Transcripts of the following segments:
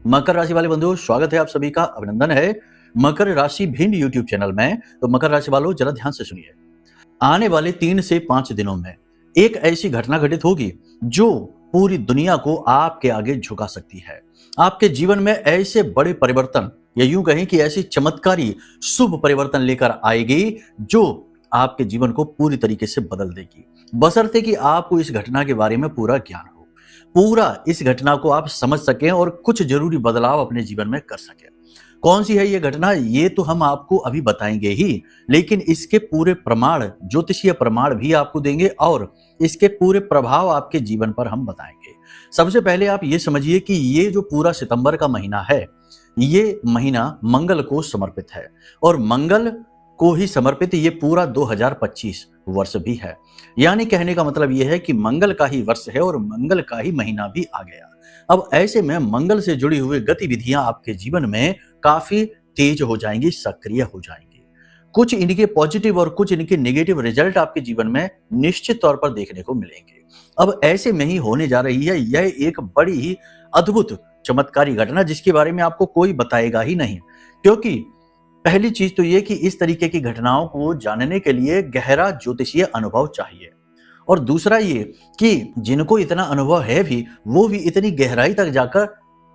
मकर राशि वाले बंधुओं, स्वागत है आप सभी का, अभिनंदन है मकर राशि भिंड यूट्यूब चैनल में। तो मकर राशि वालों, जरा ध्यान से सुनिए। आने वाले 3 से 5 दिनों में एक ऐसी घटना घटित होगी जो पूरी दुनिया को आपके आगे झुका सकती है। आपके जीवन में ऐसे बड़े परिवर्तन या यूं कहें कि ऐसी चमत्कारी शुभ परिवर्तन लेकर आएगी जो आपके जीवन को पूरी तरीके से बदल देगी, बशर्ते कि आपको इस घटना के बारे में पूरा ज्ञान हो, पूरा इस घटना को आप समझ सकें और कुछ जरूरी बदलाव अपने जीवन में कर सकें। कौन सी है ये घटना, ये तो हम आपको अभी बताएंगे ही, लेकिन इसके पूरे प्रमाण, ज्योतिषीय प्रमाण भी आपको देंगे और इसके पूरे प्रभाव आपके जीवन पर हम बताएंगे। सबसे पहले आप ये समझिए कि ये जो पूरा सितंबर का महीना है, ये महीना मंगल को समर्पित है और मंगल को ही समर्पित ये पूरा 2025 वर्ष भी है। यानी कहने का मतलब यह है कि मंगल का ही वर्ष है और मंगल का ही महीना भी आ गया। अब ऐसे में मंगल से जुड़ी हुई गतिविधियां आपके जीवन में काफी तेज हो जाएंगी, सक्रिय हो जाएंगी। कुछ इनके पॉजिटिव और कुछ इनके नेगेटिव रिजल्ट आपके जीवन में निश्चित तौर पर देखने को मिलेंगे। अब ऐसे में ही होने जा रही है यह एक बड़ी ही अद्भुत चमत्कारी घटना, जिसके बारे में आपको कोई बताएगा ही नहीं, क्योंकि पहली चीज तो ये कि इस तरीके की घटनाओं को जानने के लिए गहरा ज्योतिषीय अनुभव चाहिए, और दूसरा ये कि जिनको इतना अनुभव है भी वो भी इतनी गहराई तक जाकर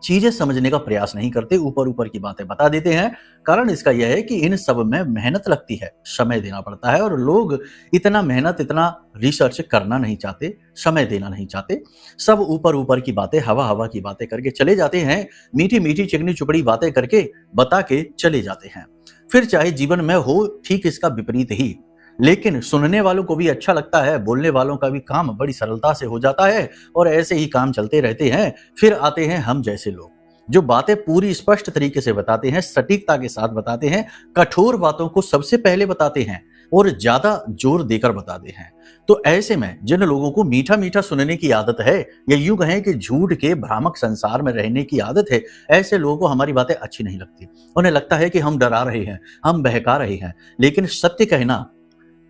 चीजें समझने का प्रयास नहीं करते, ऊपर ऊपर की बातें बता देते हैं। कारण इसका यह है कि इन सब में मेहनत लगती है, समय देना पड़ता है, और लोग इतना मेहनत, इतना रिसर्च करना नहीं चाहते, समय देना नहीं चाहते। सब ऊपर ऊपर की बातें, हवा हवा की बातें करके चले जाते हैं, मीठी मीठी चिकनी चुपड़ी बातें करके बता के चले जाते हैं। फिर चाहे जीवन में हो ठीक इसका विपरीत ही, लेकिन सुनने वालों को भी अच्छा लगता है, बोलने वालों का भी काम बड़ी सरलता से हो जाता है, और ऐसे ही काम चलते रहते हैं। फिर आते हैं हम जैसे लोग, जो बातें पूरी स्पष्ट तरीके से बताते हैं, सटीकता के साथ बताते हैं, कठोर बातों को सबसे पहले बताते हैं और ज्यादा जोर देकर बताते हैं। तो ऐसे में जिन लोगों को मीठा मीठा सुनने की आदत है, या यूं कहें कि झूठ के भ्रामक संसार में रहने की आदत है, ऐसे लोगों को हमारी बातें अच्छी नहीं लगती। उन्हें लगता है कि हम डरा रहे हैं, हम बहका रहे हैं, लेकिन सत्य कहना,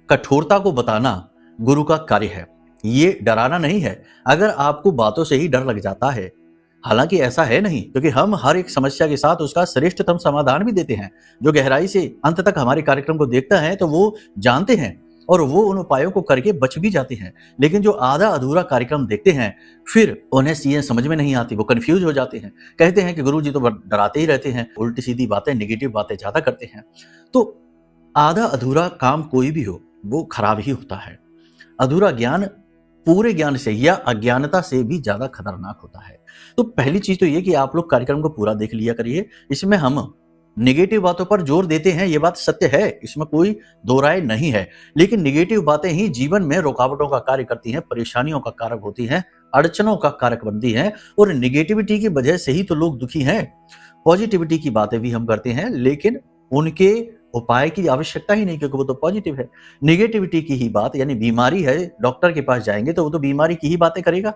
कठोरता को बताना गुरु का कार्य है, ये डराना नहीं है। अगर आपको बातों से ही डर लग जाता है, हालांकि ऐसा है नहीं, क्योंकि हम हर एक समस्या के साथ उसका श्रेष्ठतम समाधान भी देते हैं। जो गहराई से अंत तक हमारे कार्यक्रम को देखता है तो वो जानते हैं और वो उन उपायों को करके बच भी जाते हैं। लेकिन जो आधा अधूरा कार्यक्रम देखते हैं, फिर उन्हें चीजें समझ में नहीं आती, वो कंफ्यूज हो जाते हैं, कहते हैं कि गुरु जी तो डराते ही रहते हैं, उल्टी सीधी बातें, नेगेटिव बातें ज्यादा करते हैं। तो आधा अधूरा काम कोई भी हो वो खराब ही होता है। अधूरा ज्ञान पूरे ज्ञान से या अज्ञानता से भी ज्यादा खतरनाक होता है। तो पहली चीज तो ये कि आप लोग कार्यक्रम को पूरा देख लिया करिए। इसमें हम नेगेटिव बातों पर जोर देते हैं, ये बात सत्य है, इसमें कोई दो राय नहीं है, लेकिन नेगेटिव बातें ही जीवन में रुकावटों का कार्य करती हैं, परेशानियों का कारक होती हैं, अड़चनों का कारक बनती हैं, और नेगेटिविटी की वजह से ही तो लोग दुखी हैं। पॉजिटिविटी की बातें भी हम करते हैं, लेकिन उनके उपाय की आवश्यकता ही नहीं, क्योंकि वो तो पॉजिटिव है। नेगेटिविटी की ही बात, यानी बीमारी है, डॉक्टर के पास जाएंगे तो वो तो बीमारी की ही बातें करेगा,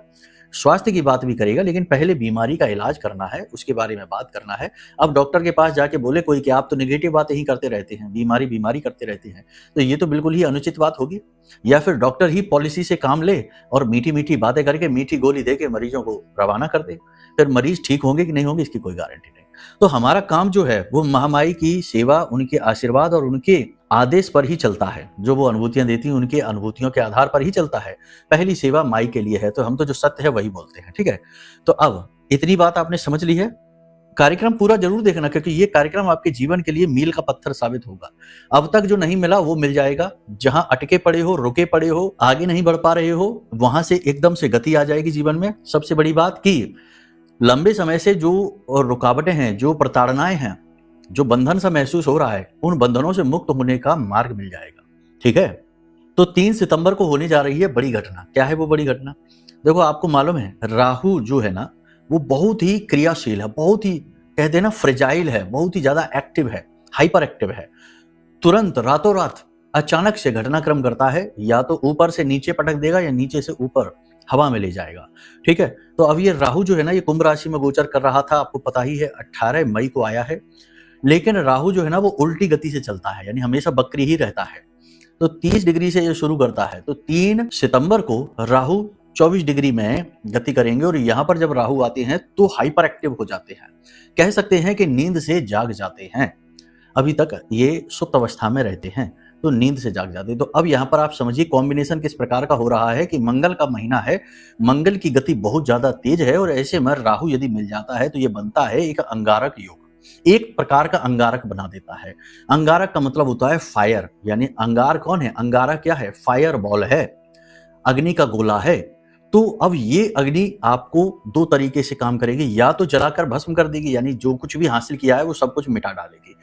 स्वास्थ्य की बात भी करेगा, लेकिन पहले बीमारी का इलाज करना है, उसके बारे में बात करना है। अब डॉक्टर के पास जाके बोले कोई कि आप तो नेगेटिव बातें ही करते रहते हैं, बीमारी बीमारी करते रहते हैं, तो ये तो बिल्कुल ही अनुचित बात होगी। या फिर डॉक्टर ही पॉलिसी से काम ले और मीठी मीठी बातें करके मीठी गोली देके मरीजों को रवाना कर दे, फिर मरीज ठीक होंगे कि नहीं होंगे इसकी कोई गारंटी नहीं। तो हमारा काम जो है वो महामाई की सेवा, उनके आशीर्वाद और उनके आदेश पर ही चलता है। जो वो अनुभूतियां देती हैं उनके अनुभूतियों के आधार पर ही चलता है। पहली सेवा माई के लिए है, तो हम तो जो सत्य है वही बोलते हैं, ठीक है। तो अब इतनी बात आपने समझ ली है। कार्यक्रम पूरा जरूर देखना, क्योंकि ये कार्यक्रम आपके जीवन के लिए मील का पत्थर साबित होगा। अब तक जो नहीं मिला वो मिल जाएगा। जहां अटके पड़े हो, रुके पड़े हो, आगे नहीं बढ़ पा रहे हो, वहां से एकदम से गति आ जाएगी जीवन में। सबसे बड़ी बात कि लंबे समय से जो रुकावटें हैं, जो प्रताड़नाएं हैं, जो बंधन सा महसूस हो रहा है, उन बंधनों से मुक्त होने का मार्ग मिल जाएगा, ठीक है। तो 3 सितंबर को होने जा रही है बड़ी घटना। क्या है वो बड़ी घटना? देखो, आपको मालूम है राहु जो है ना, वो बहुत ही क्रियाशील है, बहुत ही कहते हैं ना फ्रेजाइल है, बहुत ही ज्यादा एक्टिव है, हाइपर एक्टिव है। तुरंत रातों रात अचानक से घटनाक्रम करता है, या तो ऊपर से नीचे पटक देगा या नीचे से ऊपर हवा में ले जाएगा, ठीक है। तो अब ये राहु जो है ना, ये कुंभ राशि में गोचर कर रहा था, आपको पता ही है, 18 मई को आया है। लेकिन राहु जो है ना वो उल्टी गति से चलता है, यानी हमेशा बकरी ही रहता है। तो 30 डिग्री से ये शुरू करता है, तो 3 सितंबर को राहु 24 डिग्री में गति करेंगे और यहाँ पर जब राहु आते हैं तो हाइपर एक्टिव हो जाते हैं, कह सकते हैं कि नींद से जाग जाते हैं। अभी तक ये सुप्त अवस्था में रहते हैं तो नींद से जाग जाते हैं। तो अब यहाँ पर आप समझिए कॉम्बिनेशन किस प्रकार का हो रहा है कि मंगल का महीना है, मंगल की गति बहुत ज्यादा तेज है और ऐसे में राहु यदि मिल जाता है तो ये बनता है एक अंगारक योग, एक प्रकार का अंगारक बना देता है। अंगारक का मतलब होता है फायर, यानी अंगार कौन है? अंगारक क्या है? फायर बॉल है, अग्नि का गोला है। तो अब ये अग्नि आपको दो तरीके से काम करेगी, या तो जलाकर भस्म कर देगी, यानी जो कुछ भी हासिल किया है वो सब कुछ मिटा डालेगी,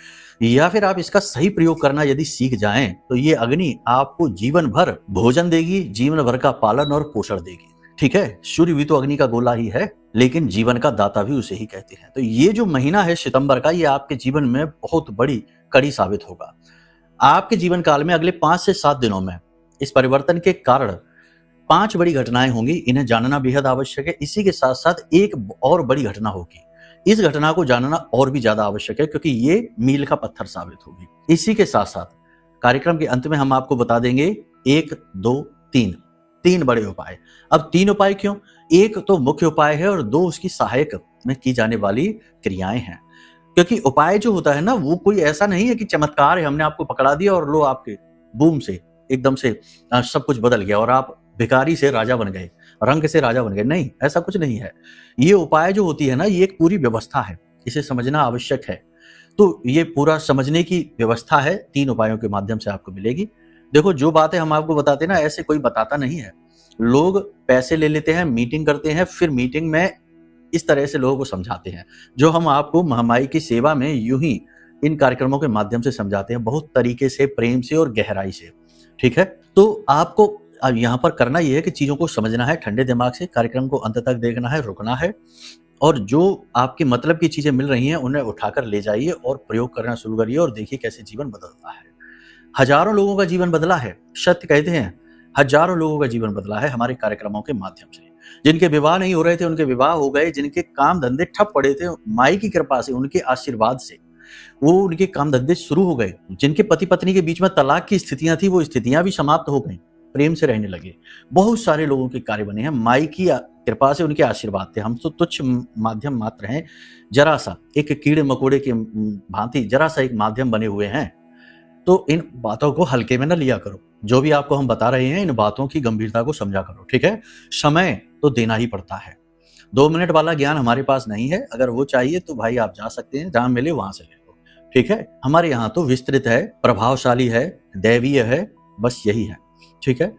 या फिर आप इसका सही प्रयोग करना यदि सीख जाएं तो ये अग्नि आपको जीवन भर भोजन देगी, जीवन भर का पालन और पोषण देगी। ठीक है, सूर्य भी तो अग्नि का गोला ही है, लेकिन जीवन का दाता भी उसे ही कहते हैं। तो ये जो महीना है सितंबर का, ये आपके जीवन में बहुत बड़ी कड़ी साबित होगा। आपके जीवन काल में अगले 5 से 7 दिनों में इस परिवर्तन के कारण 5 बड़ी घटनाएं होंगी, इन्हें जानना बेहद आवश्यक है। इसी के साथ साथ एक और बड़ी घटना होगी, इस घटना को जानना और भी ज्यादा आवश्यक है क्योंकि ये मील का पत्थर साबित होगी। इसी के साथ साथ कार्यक्रम के अंत में हम आपको बता देंगे 1, 2, 3 बड़े उपाय। अब 3 उपाय क्यों? एक तो मुख्य उपाय है और 2 उसकी सहायक में की जाने वाली क्रियाएं हैं। क्योंकि उपाय जो होता है ना, वो कोई ऐसा नहीं है कि चमत्कार है, हमने आपको पकड़ा दिया और लो आपके बूम से एकदम से सब कुछ बदल गया और आप भिखारी से राजा बन गए, रंक से राजा बन गए। नहीं, ऐसा कुछ नहीं है। ये उपाय जो होती है ना, ये एक पूरी व्यवस्था है, इसे समझना आवश्यक है। तो ये पूरा समझने की व्यवस्था है, 3 उपायों के माध्यम से आपको मिलेगी। देखो, जो बातें हम आपको बताते हैं ना, ऐसे कोई बताता नहीं है। लोग पैसे ले लेते हैं, मीटिंग करते हैं, फिर मीटिंग में इस तरह से लोगों को समझाते हैं। जो हम आपको महामाई की सेवा में यूं ही इन कार्यक्रमों के माध्यम से समझाते हैं, बहुत तरीके से, प्रेम से और गहराई से। ठीक है, तो आपको अब यहाँ पर करना यह है कि चीजों को समझना है ठंडे दिमाग से, कार्यक्रम को अंत तक देखना है, रुकना है, और जो आपके मतलब की चीजें मिल रही हैं उन्हें उठाकर ले जाइए और प्रयोग करना शुरू करिए और देखिए कैसे जीवन बदलता है। हजारों लोगों का जीवन बदला है, सत्य कहते हैं, हजारों लोगों का जीवन बदला है हमारे कार्यक्रमों के माध्यम से। जिनके विवाह नहीं हो रहे थे उनके विवाह हो गए, जिनके काम धंधे ठप पड़े थे, माई की कृपा से, उनके आशीर्वाद से वो उनके काम धंधे शुरू हो गए। जिनके पति पत्नी के बीच में तलाक की स्थितियां थी, वो स्थितियां भी समाप्त हो गई, प्रेम से रहने लगे। बहुत सारे लोगों के कार्य बने हैं, माई की कृपा से, उनके आशीर्वाद थे। हम तो तुच्छ माध्यम मात्र हैं, जरा सा एक कीड़े मकोड़े के भांति जरा सा एक माध्यम बने हुए हैं। तो इन बातों को हल्के में न लिया करो, जो भी आपको हम बता रहे हैं इन बातों की गंभीरता को समझा करो। ठीक है, समय तो देना ही पड़ता है। 2 मिनट वाला ज्ञान हमारे पास नहीं है, अगर वो चाहिए तो भाई आप जा सकते हैं, जहां मिले वहां से ले लो। ठीक है, हमारे यहाँ तो विस्तृत है, प्रभावशाली है, दैवीय है, बस यही है। ठीक है,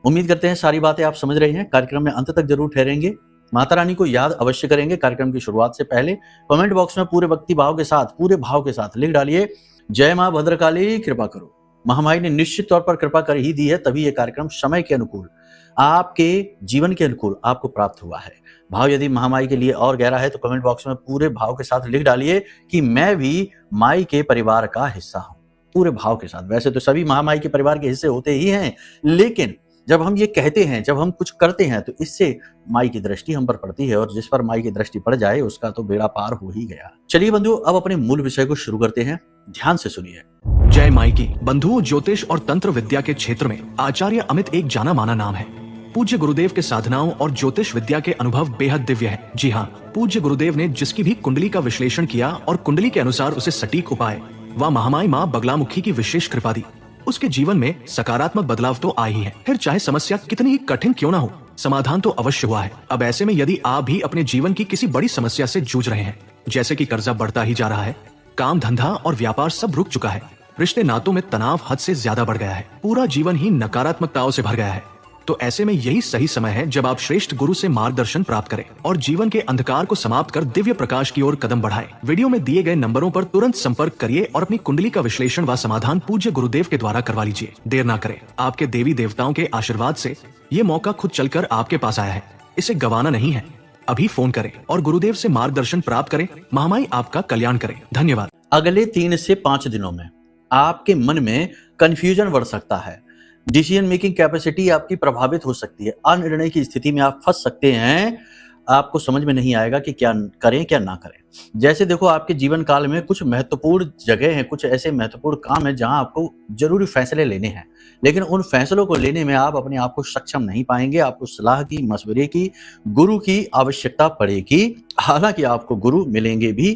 उम्मीद करते हैं सारी बातें आप समझ रहे हैं। कार्यक्रम में अंत तक जरूर ठहरेंगे, माता रानी को याद अवश्य करेंगे। कार्यक्रम की शुरुआत से पहले कमेंट बॉक्स में पूरे भक्ति भाव के साथ, पूरे भाव के साथ लिख डालिए, जय मां भद्रकाली कृपा करो। महामाई ने निश्चित तौर पर कृपा कर ही दी है, तभी यह कार्यक्रम समय के अनुकूल, आपके जीवन के अनुकूल आपको प्राप्त हुआ है। भाव यदि महामाई के लिए और गहरा है तो कमेंट बॉक्स में पूरे भाव के साथ लिख डालिए कि मैं भी माई के परिवार का हिस्सा हूं, पूरे भाव के साथ। वैसे तो सभी महामाई के परिवार के हिस्से होते ही हैं, लेकिन जब हम ये कहते हैं, जब हम कुछ करते हैं, तो इससे माई की दृष्टि हम पर पड़ती है, और जिस पर माई की दृष्टि पड़ जाए उसका तो बेड़ा पार हो ही गया। चलिए बंधुओं, अब अपने मूल विषय को शुरू करते हैं, ध्यान से सुनिए। जय माई की। बंधुओं, ज्योतिष और तंत्र विद्या के क्षेत्र में आचार्य अमित एक जाना माना नाम है। पूज्य गुरुदेव के साधनाओं और ज्योतिष विद्या के अनुभव बेहद दिव्य है। जी हाँ, पूज्य गुरुदेव ने जिसकी भी कुंडली का विश्लेषण किया और कुंडली के अनुसार उसे सटीक उपाय व महामाई माँ बगलामुखी की विशेष कृपा दी, उसके जीवन में सकारात्मक बदलाव तो आ ही है। फिर चाहे समस्या कितनी ही कठिन क्यों ना हो, समाधान तो अवश्य हुआ है। अब ऐसे में यदि आप भी अपने जीवन की किसी बड़ी समस्या से जूझ रहे हैं, जैसे कि कर्जा बढ़ता ही जा रहा है, काम धंधा और व्यापार सब रुक चुका है, रिश्ते नातों में तनाव हद से ज्यादा बढ़ गया है, पूरा जीवन ही नकारात्मकताओं से भर गया है, तो ऐसे में यही सही समय है जब आप श्रेष्ठ गुरु से मार्गदर्शन प्राप्त करें और जीवन के अंधकार को समाप्त कर दिव्य प्रकाश की ओर कदम बढ़ाएं। वीडियो में दिए गए नंबरों पर तुरंत संपर्क करिए और अपनी कुंडली का विश्लेषण व समाधान पूज्य गुरुदेव के द्वारा करवा लीजिए। देर ना करें, आपके देवी देवताओं के आशीर्वाद से ये मौका खुद चलकर आपके पास आया है, इसे गंवाना नहीं है। अभी फोन करें और गुरुदेव से मार्गदर्शन प्राप्त करें। महामाई आपका कल्याण करें। धन्यवाद। अगले 3 से 5 दिनों में आपके मन में कंफ्यूजन बढ़ सकता है, डिसीजन मेकिंग कैपेसिटी आपकी प्रभावित हो सकती है, अनिर्णय की स्थिति में आप फंस सकते हैं, आपको समझ में नहीं आएगा कि क्या करें क्या ना करें। जैसे देखो, आपके जीवन काल में कुछ महत्वपूर्ण जगह हैं, कुछ ऐसे महत्वपूर्ण काम हैं जहां आपको जरूरी फैसले लेने हैं, लेकिन उन फैसलों को लेने में आप अपने आप को सक्षम नहीं पाएंगे। आपको सलाह की, मशवरे की, गुरु की आवश्यकता पड़ेगी। हालांकि आपको गुरु मिलेंगे भी,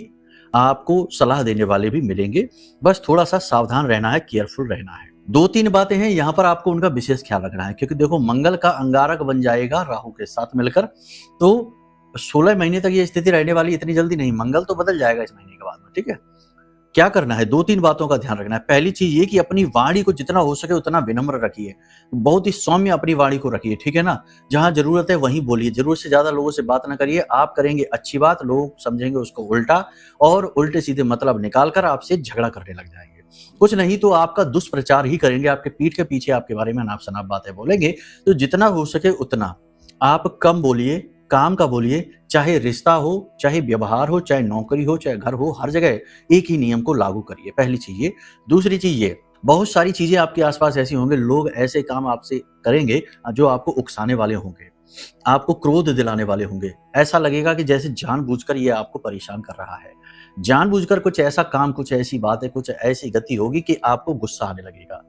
आपको सलाह देने वाले भी मिलेंगे, बस थोड़ा सा सावधान रहना है, केयरफुल रहना है। 2-3 बातें हैं यहाँ पर आपको उनका विशेष ख्याल रखना है, क्योंकि देखो मंगल का अंगारक बन जाएगा राहु के साथ मिलकर, तो 16 महीने तक ये स्थिति रहने वाली, इतनी जल्दी नहीं। मंगल तो बदल जाएगा इस महीने के बाद में, ठीक है। क्या करना है, 2-3 बातों का ध्यान रखना है। पहली चीज ये कि अपनी वाणी को जितना हो सके उतना विनम्र रखिए, बहुत ही सौम्य अपनी वाणी को रखिए, ठीक है ना। जहां जरूरत है वहीं बोलिए, जरूरत से ज्यादा लोगों से बात ना करिए। आप करेंगे अच्छी बात, लोग समझेंगे उसको उल्टा, और उल्टे सीधे मतलब निकालकर आपसे झगड़ा करने लग जाएंगे। कुछ नहीं तो आपका दुष्प्रचार ही करेंगे, आपके पीठ के पीछे आपके बारे में अनाप शनाप बातें बोलेंगे। तो जितना हो सके उतना आप कम बोलिए, काम का बोलिए। चाहे रिश्ता हो, चाहे व्यवहार हो, चाहे नौकरी हो, चाहे घर हो, हर जगह एक ही नियम को लागू करिए। पहली चीज ये। दूसरी चीज ये, बहुत सारी चीजें आपके आसपास ऐसी होंगे, लोग ऐसे काम आपसे करेंगे जो आपको उकसाने वाले होंगे, आपको क्रोध दिलाने वाले होंगे। ऐसा लगेगा कि जैसे जानबूझकर ये आपको परेशान कर रहा है, जानबूझकर कुछ ऐसा काम, कुछ ऐसी बातें, कुछ ऐसी गति होगी कि आपको गुस्सा आने लगेगा।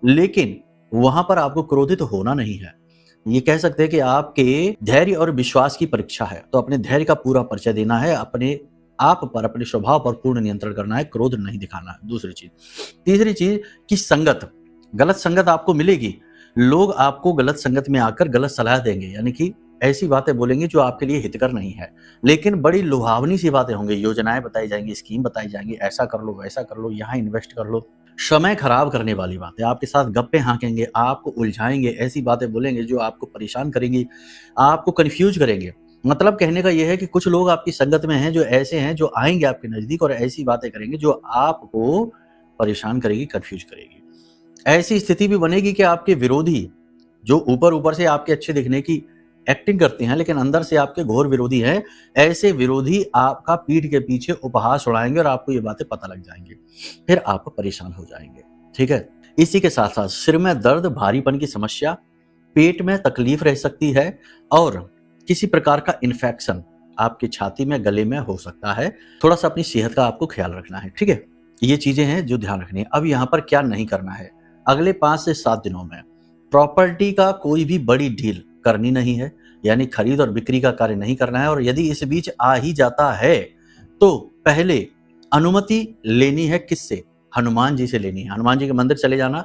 लेकिन वहां पर आपको क्रोधित होना नहीं है। ये कह सकते हैं कि आपके धैर्य और विश्वास की परीक्षा है, तो अपने धैर्य का पूरा परिचय देना है, अपने आप पर, अपने स्वभाव पर पूर्ण नियंत्रण करना है, क्रोध नहीं दिखाना है। दूसरी चीज। तीसरी चीज कि संगत, गलत संगत आपको मिलेगी। लोग आपको गलत संगत में आकर गलत सलाह देंगे, यानी कि ऐसी बातें बोलेंगे जो आपके लिए हितकर नहीं है, लेकिन बड़ी लुभावनी सी बातें होंगी, योजनाएं बताई जाएंगी, स्कीम बताई जाएंगी, ऐसा कर लो, वैसा कर लो, यहाँ इन्वेस्ट कर लो। समय खराब करने वाली बातें, आपके साथ गप्पे हाँकेंगे, आपको उलझाएंगे, ऐसी बातें बोलेंगे जो आपको परेशान करेंगी, आपको कंफ्यूज करेंगे। मतलब कहने का यह है कि कुछ लोग आपकी संगत में हैं जो ऐसे हैं, जो आएंगे आपके नजदीक और ऐसी बातें करेंगे जो आपको परेशान करेगी, कंफ्यूज करेगी। ऐसी स्थिति भी बनेगी कि आपके विरोधी, जो ऊपर ऊपर से आपके अच्छे दिखने की एक्टिंग करते हैं लेकिन अंदर से आपके घोर विरोधी हैं, ऐसे विरोधी आपका पीठ के पीछे उपहास उड़ाएंगे और आपको ये बातें पता लग जाएंगी, फिर आप परेशान हो जाएंगे, ठीक है। इसी के साथ साथ सिर में दर्द, भारीपन की समस्या, पेट में तकलीफ रह सकती है, और किसी प्रकार का इन्फेक्शन आपकी छाती में, गले में हो सकता है। थोड़ा सा अपनी सेहत का आपको ख्याल रखना है, ठीक है। ये चीजें हैं जो ध्यान रखनी है। अब यहाँ पर क्या नहीं करना है, अगले 5 से 7 दिनों में प्रॉपर्टी का कोई भी बड़ी डील करनी नहीं है, यानी खरीद और बिक्री का कार्य नहीं करना है। और यदि इस बीच आ ही जाता है तो पहले अनुमति लेनी है, किससे? हनुमान जी से लेनी है। हनुमान जी के मंदिर चले जाना,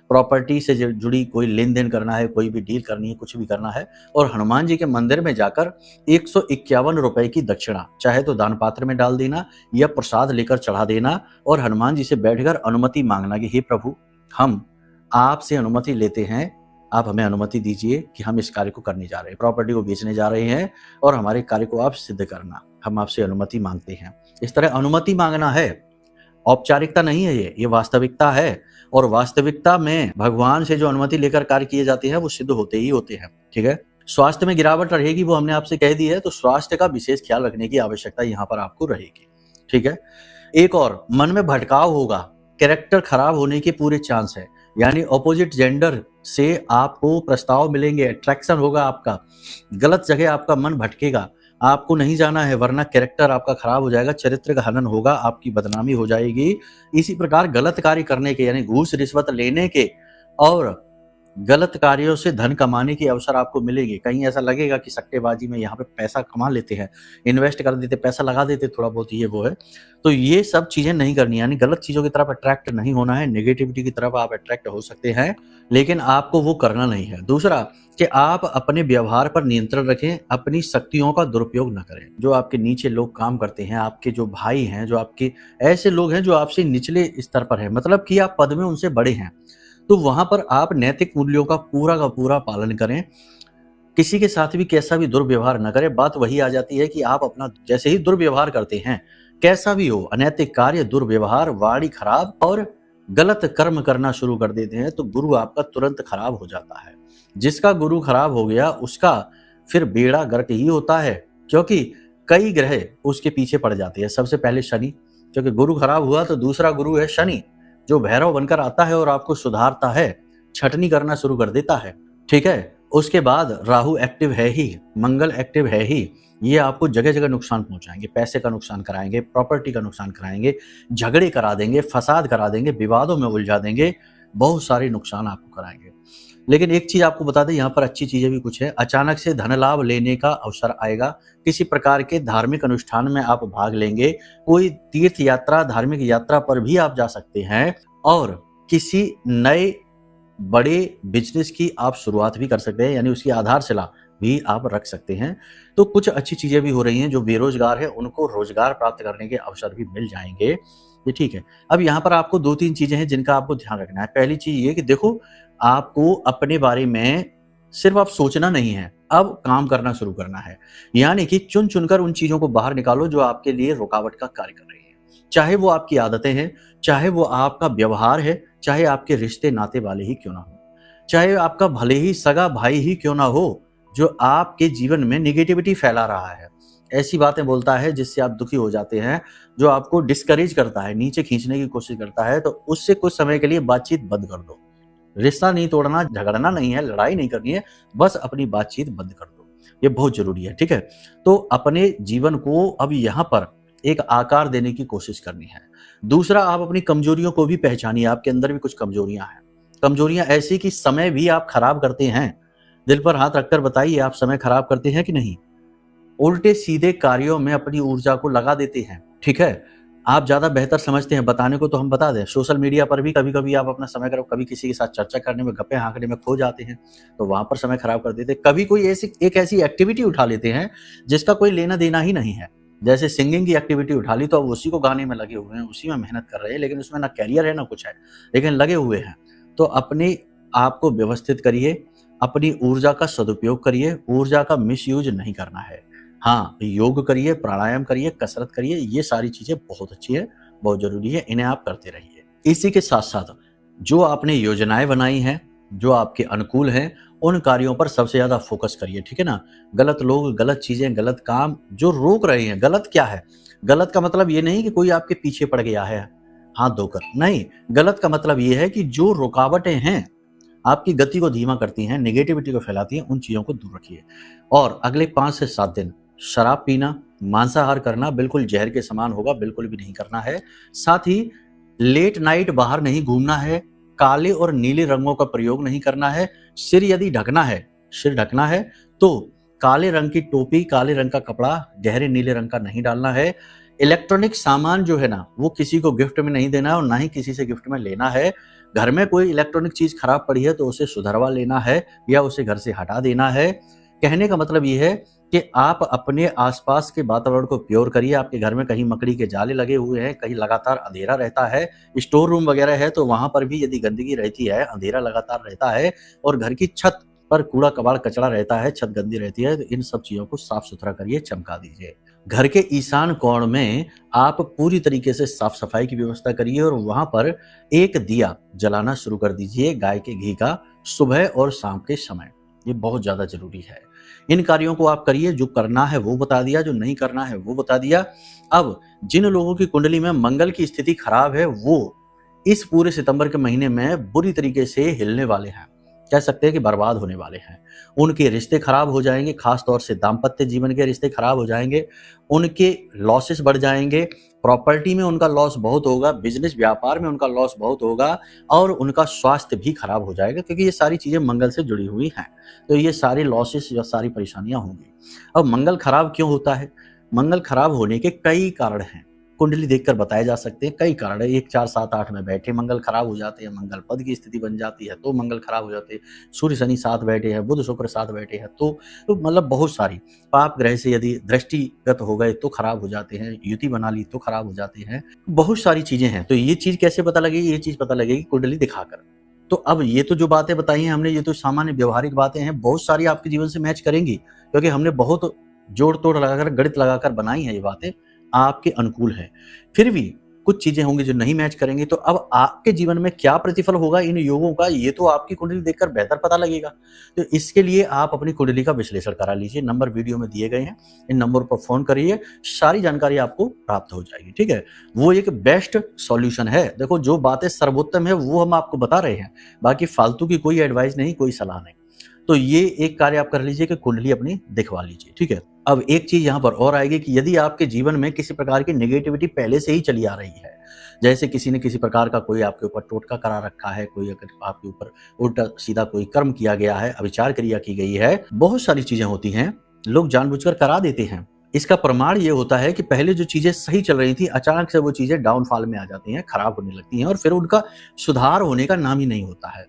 प्रॉपर्टी से जुड़ी कोई लेन देन करना है, कोई भी डील करनी है, कुछ भी करना है, और हनुमान जी के मंदिर में जाकर 151 रुपए की दक्षिणा, चाहे तो दान पात्र में डाल देना या प्रसाद लेकर चढ़ा देना, और हनुमान जी से बैठकर अनुमति मांगना कि हे प्रभु, हम आपसे अनुमति लेते हैं, आप हमें अनुमति दीजिए कि हम इस कार्य को करने जा रहे हैं, प्रॉपर्टी को बेचने जा रहे हैं, और हमारे कार्य को आप सिद्ध करना, हम आपसे अनुमति मांगते हैं। इस तरह अनुमति मांगना है, औपचारिकता नहीं है, ये वास्तविकता है। और वास्तविकता में भगवान से जो अनुमति लेकर कार्य किए जाते हैं वो सिद्ध होते ही होते हैं, ठीक है। स्वास्थ्य में गिरावट रहेगी, वो हमने आपसे कह दी है, तो स्वास्थ्य का विशेष ख्याल रखने की आवश्यकता यहाँ पर आपको रहेगी, ठीक है। एक और, मन में भटकाव होगा, कैरेक्टर खराब होने के पूरे चांस है, यानी ऑपोजिट जेंडर से आपको प्रस्ताव मिलेंगे, अट्रैक्शन होगा, आपका गलत जगह आपका मन भटकेगा, आपको नहीं जाना है, वरना कैरेक्टर आपका खराब हो जाएगा, चरित्र का हनन होगा, आपकी बदनामी हो जाएगी। इसी प्रकार गलत कार्य करने के, यानी घूस रिश्वत लेने के और गलत कार्यों से धन कमाने की अवसर आपको मिलेगी। कहीं ऐसा लगेगा कि सट्टेबाजी में यहाँ पे पैसा कमा लेते हैं, इन्वेस्ट कर देते, पैसा लगा देते थोड़ा बहुत, ये वो है, तो ये सब चीजें नहीं करनी, यानी गलत चीजों की तरफ अट्रैक्ट नहीं होना है। नेगेटिविटी की तरफ आप अट्रैक्ट हो सकते हैं, लेकिन आपको वो करना नहीं है। दूसरा कि आप अपने व्यवहार पर नियंत्रण रखें, अपनी शक्तियों का दुरुपयोग न करें। जो आपके नीचे लोग काम करते हैं, आपके जो भाई हैं, जो आपके ऐसे लोग हैं जो आपसे निचले स्तर पर हैं, मतलब कि आप पद में उनसे बड़े हैं, तो वहां पर आप नैतिक मूल्यों का पूरा पालन करें, किसी के साथ भी कैसा भी दुर्व्यवहार न करें। बात वही आ जाती है कि आप अपना जैसे ही दुर्व्यवहार करते हैं, कैसा भी हो, अनैतिक कार्य, दुर्व्यवहार, वाणी खराब और गलत कर्म करना शुरू कर देते हैं, तो गुरु आपका तुरंत खराब हो जाता है। जिसका गुरु खराब हो गया उसका फिर बेड़ा गर्क ही होता है, क्योंकि कई ग्रह उसके पीछे पड़ जाते हैं। सबसे पहले शनि, क्योंकि गुरु खराब हुआ तो दूसरा गुरु है शनि, जो भैरव बनकर आता है और आपको सुधारता है, छटनी करना शुरू कर देता है, ठीक है। उसके बाद राहु एक्टिव है ही, मंगल एक्टिव है ही, ये आपको जगह जगह नुकसान पहुंचाएंगे, पैसे का नुकसान कराएंगे, प्रॉपर्टी का नुकसान कराएंगे, झगड़े करा देंगे, फसाद करा देंगे, विवादों में उलझा देंगे, बहुत सारे नुकसान आपको कराएंगे। लेकिन एक चीज आपको बता दें, यहाँ पर अच्छी चीजें भी कुछ है। अचानक से धन लाभ लेने का अवसर आएगा, किसी प्रकार के धार्मिक अनुष्ठान में आप भाग लेंगे, कोई तीर्थ यात्रा, धार्मिक यात्रा पर भी आप जा सकते हैं, और किसी नए बड़े बिजनेस की आप शुरुआत भी कर सकते हैं, यानी उसकी आधारशिला भी आप रख सकते हैं। तो कुछ अच्छी चीजें भी हो रही हैं। जो बेरोजगार है उनको रोजगार प्राप्त करने के अवसर भी मिल जाएंगे, ये ठीक है। अब यहाँ पर आपको 2-3 चीजें हैं जिनका आपको ध्यान रखना है। पहली चीज ये कि देखो, आपको अपने बारे में सिर्फ आप सोचना नहीं है, अब काम करना शुरू करना है। यानी कि चुन चुनकर उन चीजों को बाहर निकालो जो आपके लिए रुकावट का कार्य कर रही है, चाहे वो आपकी आदतें हैं, चाहे वो आपका व्यवहार है, चाहे आपके रिश्ते नाते वाले ही क्यों ना हो, चाहे आपका भले ही सगा भाई ही क्यों ना हो, जो आपके जीवन में निगेटिविटी फैला रहा है, ऐसी बातें बोलता है जिससे आप दुखी हो जाते हैं, जो आपको डिस्करेज करता है, नीचे खींचने की कोशिश करता है, तो उससे कुछ समय के लिए बातचीत बंद कर दो। रिश्ता नहीं तोड़ना, झगड़ना नहीं है, लड़ाई नहीं करनी है, बस अपनी बातचीत बंद कर दो, ये बहुत जरूरी है, ठीक है। तो अपने जीवन को अब यहाँ पर एक आकार देने की कोशिश करनी है। दूसरा, आप अपनी कमजोरियों को भी पहचानिए। आपके अंदर भी कुछ कमजोरियां हैं, कमजोरियां ऐसी कि समय भी आप खराब करते हैं। दिल पर हाथ रखकर बताइए, आप समय खराब करते हैं कि नहीं? उल्टे सीधे कार्यों में अपनी ऊर्जा को लगा देते हैं, ठीक है। आप ज्यादा बेहतर समझते हैं, बताने को तो हम बता दें। सोशल मीडिया पर भी कभी कभी आप अपना समय करो, कभी किसी के साथ चर्चा करने में, गप्पे हाँकने में खो जाते हैं, तो वहां पर समय खराब कर देते हैं। कभी कोई ऐसी एक्टिविटी उठा लेते हैं जिसका कोई लेना देना ही नहीं है। जैसे सिंगिंग की एक्टिविटी उठा ली, तो अब उसी को गाने में लगे हुए हैं, उसी में मेहनत कर रहे हैं, लेकिन उसमें ना कैरियर है ना कुछ है, लेकिन लगे हुए हैं। तो अपने आप को व्यवस्थित करिए, अपनी ऊर्जा का सदुपयोग करिए, ऊर्जा का मिसयूज नहीं करना है। हाँ, योग करिए, प्राणायाम करिए, कसरत करिए, ये सारी चीजें बहुत अच्छी है, बहुत जरूरी है, इन्हें आप करते रहिए। इसी के साथ साथ जो आपने योजनाएं बनाई हैं, जो आपके अनुकूल हैं, उन कार्यों पर सबसे ज्यादा फोकस करिए, ठीक है ना। गलत लोग, गलत चीजें, गलत काम जो रोक रहे हैं, गलत क्या है? गलत का मतलब ये नहीं कि कोई आपके पीछे पड़ गया है हाथ धोकर, नहीं। गलत का मतलब ये है कि जो रुकावटें हैं, आपकी गति को धीमा करती हैं, नेगेटिविटी को फैलाती हैं, उन चीजों को दूर रखिए। और अगले 5 से 7 दिन शराब पीना, मांसाहार करना बिल्कुल जहर के समान होगा, बिल्कुल भी नहीं करना है। साथ ही लेट नाइट बाहर नहीं घूमना है, काले और नीले रंगों का प्रयोग नहीं करना है। सिर यदि ढकना है, सिर ढकना है, तो काले रंग की टोपी, काले रंग का कपड़ा, गहरे नीले रंग का नहीं डालना है। इलेक्ट्रॉनिक सामान जो है ना, वो किसी को गिफ्ट में नहीं देना है और ना ही किसी से गिफ्ट में लेना है। घर में कोई इलेक्ट्रॉनिक चीज खराब पड़ी है तो उसे सुधरवा लेना है या उसे घर से हटा देना है। कहने का मतलब ये है कि आप अपने आसपास के वातावरण को प्योर करिए। आपके घर में कहीं मकड़ी के जाले लगे हुए हैं, कहीं लगातार अंधेरा रहता है, स्टोर रूम वगैरह है, तो वहां पर भी यदि गंदगी रहती है, अंधेरा लगातार रहता है, और घर की छत पर कूड़ा कबाड़ कचरा रहता है, छत गंदी रहती है, तो इन सब चीजों को साफ सुथरा करिए, चमका दीजिए। घर के ईशान कोण में आप पूरी तरीके से साफ सफाई की व्यवस्था करिए और वहां पर एक दिया जलाना शुरू कर दीजिए गाय के घी का, सुबह और शाम के समय। ये बहुत ज्यादा जरूरी है। इन कार्यों को आप करिए। जो करना है वो बता दिया, जो नहीं करना है वो बता दिया। अब जिन लोगों की कुंडली में मंगल की स्थिति खराब है, वो इस पूरे सितंबर के महीने में बुरी तरीके से हिलने वाले हैं, कह सकते हैं कि बर्बाद होने वाले हैं। उनके रिश्ते खराब हो जाएंगे, खास तौर से दाम्पत्य जीवन के रिश्ते खराब हो जाएंगे, उनके लॉसेस बढ़ जाएंगे, प्रॉपर्टी में उनका लॉस बहुत होगा, बिजनेस व्यापार में उनका लॉस बहुत होगा, और उनका स्वास्थ्य भी खराब हो जाएगा, क्योंकि ये सारी चीजें मंगल से जुड़ी हुई हैं। तो ये सारी लॉसेस या सारी परेशानियां होंगी। अब मंगल खराब क्यों होता है? मंगल खराब होने के कई कारण हैं, कुंडली देखकर बताए जा सकते हैं। कई कारण है, 1, 4, 7, 8 में बैठे मंगल खराब हो जाते हैं, मंगल पद की स्थिति बन जाती है तो मंगल खराब हो जाते हैं, सूर्य शनि साथ बैठे हैं, बुध शुक्र साथ बैठे हैं, तो मतलब बहुत सारी। पाप ग्रह से यदि दृष्टिगत हो गए तो खराब हो जाते हैं, युति बना ली तो खराब हो जाते हैं, बहुत सारी चीजें हैं। तो ये चीज कैसे पता लगेगी? ये चीज पता लगेगी कुंडली दिखाकर। तो अब ये तो जो बातें बताई हैं हमने, ये तो सामान्य व्यवहारिक बातें हैं, बहुत सारी आपके जीवन से मैच करेंगी, क्योंकि हमने बहुत जोड़ तोड़ लगाकर, गणित लगाकर बनाई है ये बातें, आपके अनुकूल है। फिर भी कुछ चीजें होंगी जो नहीं मैच करेंगी। तो अब आपके जीवन में क्या प्रतिफल होगा इन योगों का, ये तो आपकी कुंडली देखकर बेहतर पता लगेगा। तो इसके लिए आप अपनी कुंडली का विश्लेषण करा लीजिए। नंबर वीडियो में दिए गए हैं, इन नंबर पर फोन करिए, सारी जानकारी आपको प्राप्त हो जाएगी, ठीक है। वो एक बेस्ट सॉल्यूशन है। देखो, जो बातें सर्वोत्तम है वो हम आपको बता रहे हैं, बाकी फालतू की कोई एडवाइस नहीं, कोई सलाह नहीं। तो ये एक कार्य आप कर लीजिए कि कुंडली अपनी दिखवा लीजिए, ठीक है। अब एक चीज यहाँ पर और आएगी कि यदि आपके जीवन में किसी प्रकार की नेगेटिविटी पहले से ही चली आ रही है, जैसे किसी ने किसी प्रकार का कोई आपके ऊपर टोटका करा रखा है, कोई अगर आपके ऊपर उल्टा सीधा कोई कर्म किया गया है, अविचार क्रिया की गई है, बहुत सारी चीजें होती हैं, लोग जानबूझकर करा देते हैं। इसका प्रमाण ये होता है कि पहले जो चीजें सही चल रही थी, अचानक से वो चीजें डाउनफॉल में आ जाती हैं, खराब होने लगती हैं और फिर उनका सुधार होने का नाम ही नहीं होता है।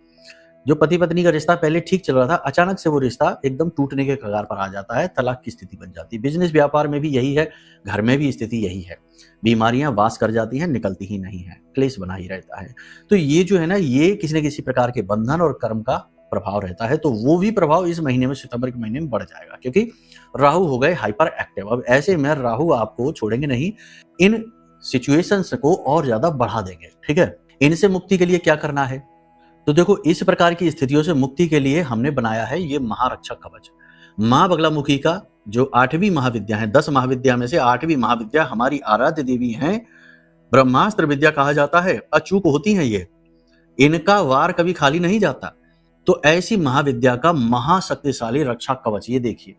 जो पति पत्नी का रिश्ता पहले ठीक चल रहा था, अचानक से वो रिश्ता एकदम टूटने के कगार पर आ जाता है, तलाक की स्थिति बन जाती है। बिजनेस व्यापार में भी यही है, घर में भी स्थिति यही है। बीमारियां वास कर जाती हैं, निकलती ही नहीं है, क्लेश बना ही रहता है। तो ये जो है ना, ये किसी न किसी प्रकार के बंधन और कर्म का प्रभाव रहता है। तो वो भी प्रभाव इस महीने में, सितंबर के महीने में बढ़ जाएगा, क्योंकि राहु हो गए हाइपर एक्टिव। अब ऐसे में राहु आपको छोड़ेंगे नहीं, इन सिचुएशंस को और ज्यादा बढ़ा देंगे, ठीक है। इनसे मुक्ति के लिए क्या करना है? तो देखो, इस प्रकार की स्थितियों से मुक्ति के लिए हमने बनाया है ये महारक्षक कवच। माँ बगलामुखी का जो 8वीं महाविद्या है, 10 महाविद्या में से 8वीं महाविद्या हमारी आराध्य देवी है, ब्रह्मास्त्र विद्या कहा जाता है। अचूक होती है ये, इनका वार कभी खाली नहीं जाता। तो ऐसी महाविद्या का महाशक्तिशाली रक्षा कवच ये देखिए,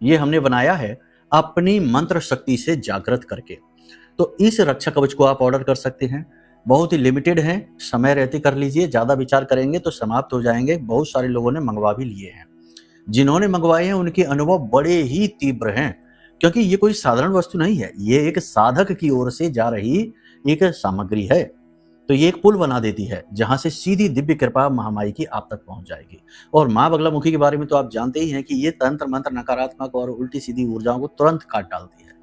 ये हमने बनाया है अपनी मंत्र शक्ति से जागृत करके। तो इस रक्षा कवच को आप ऑर्डर कर सकते हैं, बहुत ही लिमिटेड है, समय रहते कर लीजिए, ज्यादा विचार करेंगे तो समाप्त हो जाएंगे। बहुत सारे लोगों ने मंगवा भी लिए हैं, जिन्होंने मंगवाए हैं उनके अनुभव बड़े ही तीव्र हैं, क्योंकि ये कोई साधारण वस्तु नहीं है, ये एक साधक की ओर से जा रही एक सामग्री है। तो ये एक पुल बना देती है जहां से सीधी दिव्य कृपा महामाई की आप तक पहुंच जाएगी। और माँ बगलामुखी के बारे में तो आप जानते ही हैं कि ये तंत्र मंत्र नकारात्मक और उल्टी सीधी ऊर्जाओं को तुरंत काट डालती है,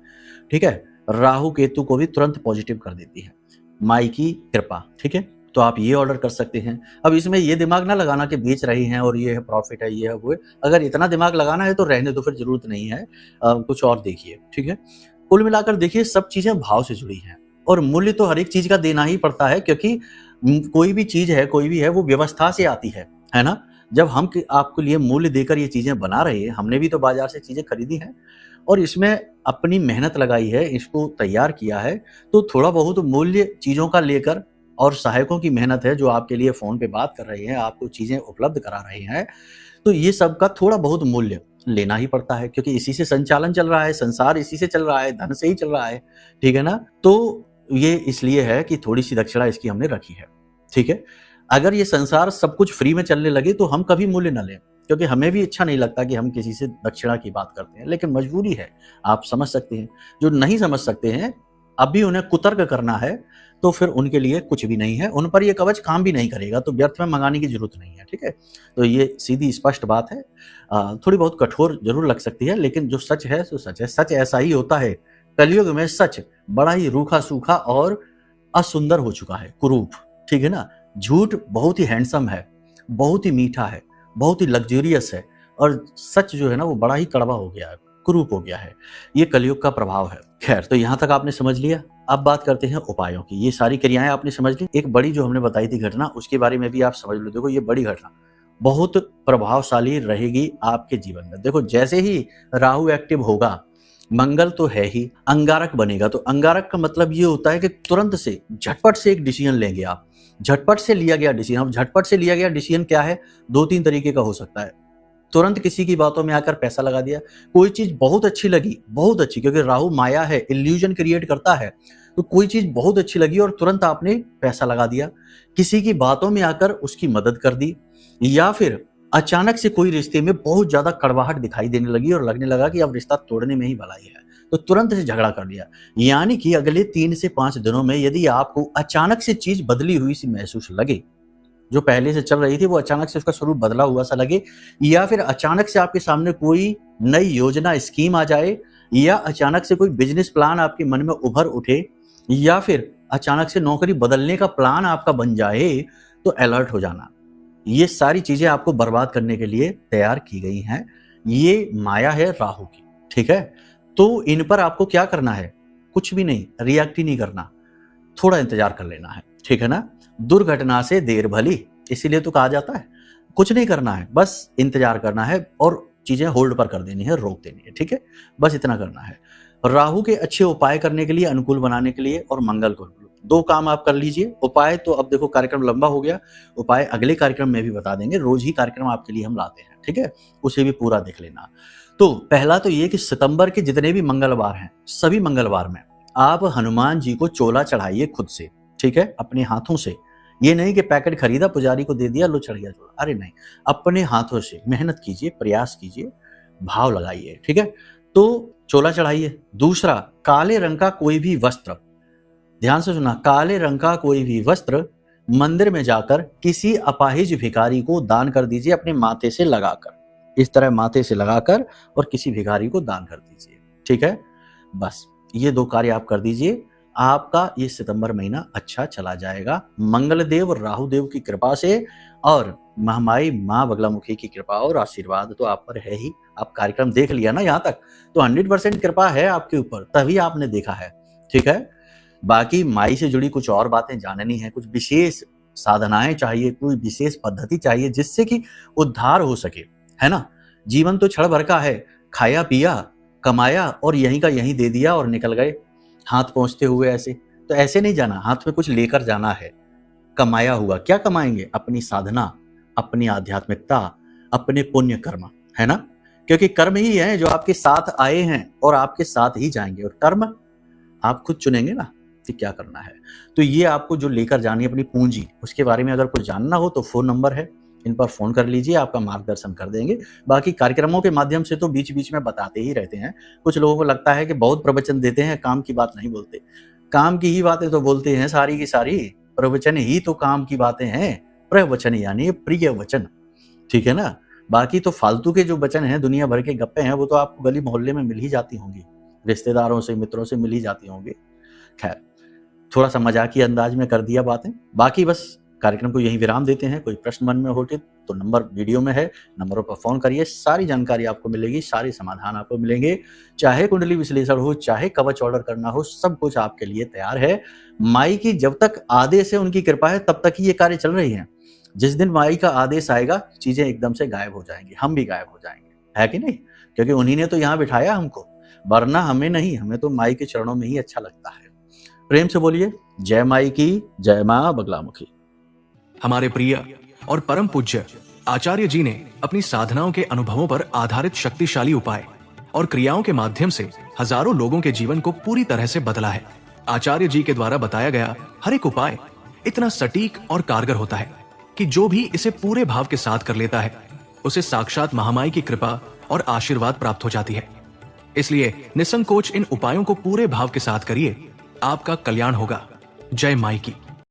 ठीक है। राहु केतु को भी तुरंत पॉजिटिव कर देती है माई की कृपा, ठीक है। तो आप ये ऑर्डर कर सकते हैं। अब इसमें ये दिमाग ना लगाना कि बेच रही हैं और ये है प्रॉफिट है, ये है वो है। अगर इतना दिमाग लगाना है तो रहने दो, फिर जरूरत नहीं है, कुछ और देखिए, ठीक है। कुल मिलाकर देखिए, सब चीजें भाव से जुड़ी हैं और मूल्य तो हर एक चीज का देना ही पड़ता है, क्योंकि कोई भी चीज है, कोई भी है, वो व्यवस्था से आती है ना। जब हम आपके लिए मूल्य देकर ये चीजें बना रहे हैं, हमने भी तो बाजार से चीजें खरीदी हैं और इसमें अपनी मेहनत लगाई है, इसको तैयार किया है, तो थोड़ा बहुत मूल्य चीजों का लेकर, और सहायकों की मेहनत है जो आपके लिए फोन पे बात कर रहे हैं, आपको चीजें उपलब्ध करा रहे हैं, तो ये सब का थोड़ा बहुत मूल्य लेना ही पड़ता है, क्योंकि इसी से संचालन चल रहा है, संसार इसी से चल रहा है, धन से ही चल रहा है, ठीक है ना। तो ये इसलिए है कि थोड़ी सी दक्षिणा इसकी हमने रखी है, ठीक है। अगर ये संसार सब कुछ फ्री में चलने लगे तो हम कभी मूल्य न लें, क्योंकि हमें भी अच्छा नहीं लगता कि हम किसी से दक्षिणा की बात करते हैं, लेकिन मजबूरी है, आप समझ सकते हैं। जो नहीं समझ सकते हैं, अभी उन्हें कुतर्क करना है, तो फिर उनके लिए कुछ भी नहीं है, उन पर ये कवच काम भी नहीं करेगा, तो व्यर्थ में मंगाने की जरूरत नहीं है, ठीक है। तो ये सीधी स्पष्ट बात है, थोड़ी बहुत कठोर जरूर लग सकती है, लेकिन जो सच है सो सच है। सच ऐसा ही होता है, कलयुग में सच बड़ा ही रूखा सूखा और असुंदर हो चुका है, कुरूप, ठीक है ना। झूठ बहुत ही हैंडसम है, बहुत ही मीठा है, बहुत ही लग्जूरियस है, और सच जो है ना वो बड़ा ही कड़वा हो गया है, कुरूप हो गया है। ये कलयुग का प्रभाव है। खैर, तो यहाँ तक आपने समझ लिया। अब बात करते हैं उपायों की। ये सारी क्रियाएं आपने समझ ली। एक बड़ी जो हमने बताई थी घटना, उसके बारे में भी आप समझ लो। देखो, ये बड़ी घटना बहुत प्रभावशाली रहेगी आपके जीवन में। देखो, जैसे ही राहु एक्टिव होगा, मंगल तो है ही, अंगारक बनेगा। तो अंगारक का मतलब ये होता है कि तुरंत से, झटपट से एक डिसीजन लेंगे आप। झटपट से लिया गया डिसीजन। अब झटपट से लिया गया डिसीजन क्या है? 2-3 तरीके का हो सकता है। तुरंत किसी की बातों में आकर पैसा लगा दिया, कोई चीज बहुत अच्छी लगी, बहुत अच्छी, क्योंकि राहु माया है, इल्यूजन क्रिएट करता है, तो कोई चीज बहुत अच्छी लगी और तुरंत आपने पैसा लगा दिया। किसी की बातों में आकर उसकी मदद कर दी, या फिर अचानक से कोई रिश्ते में बहुत ज्यादा कड़वाहट दिखाई देने लगी और लगने लगा कि अब रिश्ता तोड़ने में ही भलाई है, तो तुरंत से झगड़ा कर लिया। यानी कि अगले 3 से 5 दिनों में यदि आपको अचानक से चीज बदली हुई सी महसूस लगे, जो पहले से चल रही थी वो अचानक से उसका स्वरूप बदला हुआ सा लगे, या फिर अचानक से आपके सामने कोई नई योजना, स्कीम आ जाए, या अचानक से कोई बिजनेस प्लान आपके मन में उभर उठे, या फिर अचानक से नौकरी बदलने का प्लान आपका बन जाए, तो अलर्ट हो जाना। ये सारी चीजें आपको बर्बाद करने के लिए तैयार की गई हैं। ये माया है राहु की, ठीक है। तो इन पर आपको क्या करना है? कुछ भी नहीं, रिएक्ट ही नहीं करना, थोड़ा इंतजार कर लेना है, ठीक है ना। दुर्घटना से देर भली, इसीलिए तो कहा जाता है। कुछ नहीं करना है, बस इंतजार करना है और चीजें होल्ड पर कर देनी है, रोक देनी है, ठीक है। बस इतना करना है। राहु के अच्छे उपाय करने के लिए, अनुकूल बनाने के लिए, और मंगल को 2 काम आप कर लीजिए। उपाय तो अब देखो कार्यक्रम लंबा हो गया, उपाय अगले कार्यक्रम में भी बता देंगे, रोज ही कार्यक्रम आपके लिए हम लाते हैं, ठीक है, उसे भी पूरा देख लेना। तो पहला तो ये कि सितंबर के जितने भी मंगलवार हैं, सभी मंगलवार में आप हनुमान जी को चोला चढ़ाइए खुद से, ठीक है, अपने हाथों से। ये नहीं कि पैकेट खरीदा, पुजारी को दे दिया, लो चढ़ गया चोला, अरे नहीं, अपने हाथों से मेहनत कीजिए, प्रयास कीजिए, भाव लगाइए, ठीक है। तो चोला चढ़ाइए। दूसरा, काले रंग का कोई भी वस्त्र, ध्यान से सुना, काले रंग का कोई भी वस्त्र मंदिर में जाकर किसी अपाहिज भिखारी को दान कर दीजिए, अपने माथे से लगाकर, इस तरह माथे से लगाकर और किसी भिखारी को दान कर दीजिए, ठीक है। बस ये 2 कार्य आप कर दीजिए, आपका ये सितंबर महीना अच्छा चला जाएगा, मंगलदेव और राहुदेव की कृपा से, और महामाई माँ बगलामुखी की कृपा और आशीर्वाद तो आप पर है ही। आप कार्यक्रम देख लिया ना यहाँ तक, तो 100% कृपा है आपके ऊपर, तभी आपने देखा है, ठीक है। बाकी माई से जुड़ी कुछ और बातें जाननी है, कुछ विशेष साधनाएं चाहिए, कोई विशेष पद्धति चाहिए जिससे कि उद्धार हो सके, है ना। जीवन तो क्षण भर का है, खाया पिया कमाया और यहीं का यहीं दे दिया और निकल गए हाथ पहुंचते हुए, ऐसे तो ऐसे नहीं जाना, हाथ में कुछ लेकर जाना है। कमाया हुआ क्या कमाएंगे? अपनी साधना, अपनी आध्यात्मिकता, अपने पुण्य कर्म, है ना, क्योंकि कर्म ही है जो आपके साथ आए हैं और आपके साथ ही जाएंगे, और कर्म आप खुद चुनेंगे ना कि क्या करना है। तो ये आपको जो लेकर जानी है अपनी पूंजी, उसके बारे में अगर कुछ जानना हो तो फोन नंबर है, इन पर फोन कर लीजिए, आपका मार्गदर्शन कर देंगे। बाकी कार्यक्रमों के माध्यम से तो बीच बीच में बताते ही रहते हैं। कुछ लोगों को लगता है कि बहुत प्रवचन देते हैं, काम की बात नहीं बोलते। काम की ही बातें तो बोलते हैं सारी की सारी, प्रवचन ही तो काम की बातें हैं। प्रवचन यानी प्रिय वचन, ठीक है ना। बाकी तो फालतू के जो वचन हैं, दुनिया भर के गप्पे हैं, वो तो आपको गली मोहल्ले में मिल ही जाती होंगी, रिश्तेदारों से मित्रों से मिल ही जाती होंगी। खैर, थोड़ा सा मजाकी अंदाज में कर दिया बातें। बाकी बस कार्यक्रम को यहीं विराम देते हैं। कोई प्रश्न मन में हो तो नंबर वीडियो में है, नंबरों पर फोन करिए, सारी जानकारी आपको मिलेगी, सारे समाधान आपको मिलेंगे। चाहे कुंडली विश्लेषण हो, चाहे कवच ऑर्डर करना हो, सब कुछ आपके लिए तैयार है। माई की जब तक आदेश है, उनकी कृपा है, तब तक ही ये कार्य चल रही है। जिस दिन माई का आदेश आएगा, चीजें एकदम से गायब हो जाएंगी, हम भी गायब हो जाएंगे, है कि नहीं, क्योंकि उन्हीं ने तो यहाँ बिठाया हमको, वरना हमें नहीं, हमें तो माई के चरणों में ही अच्छा लगता है। प्रेम से बोलिए जय माई की, जय मां बगलामुखी। हमारे प्रिय और परम पूज्य आचार्य जी ने अपनी साधनाओं के अनुभवों पर आधारित शक्तिशाली उपाय और क्रियाओं के माध्यम से हजारों लोगों के जीवन को पूरी तरह से बदला है। आचार्य जी के द्वारा बताया गया हर एक उपाय इतना सटीक और कारगर होता है कि जो भी इसे पूरे भाव के साथ कर लेता है, उसे साक्षात महामाई की कृपा और आशीर्वाद प्राप्त हो जाती है। इसलिए निसंकोच इन उपायों को पूरे भाव के साथ करिए, आपका कल्याण होगा। जय माई की।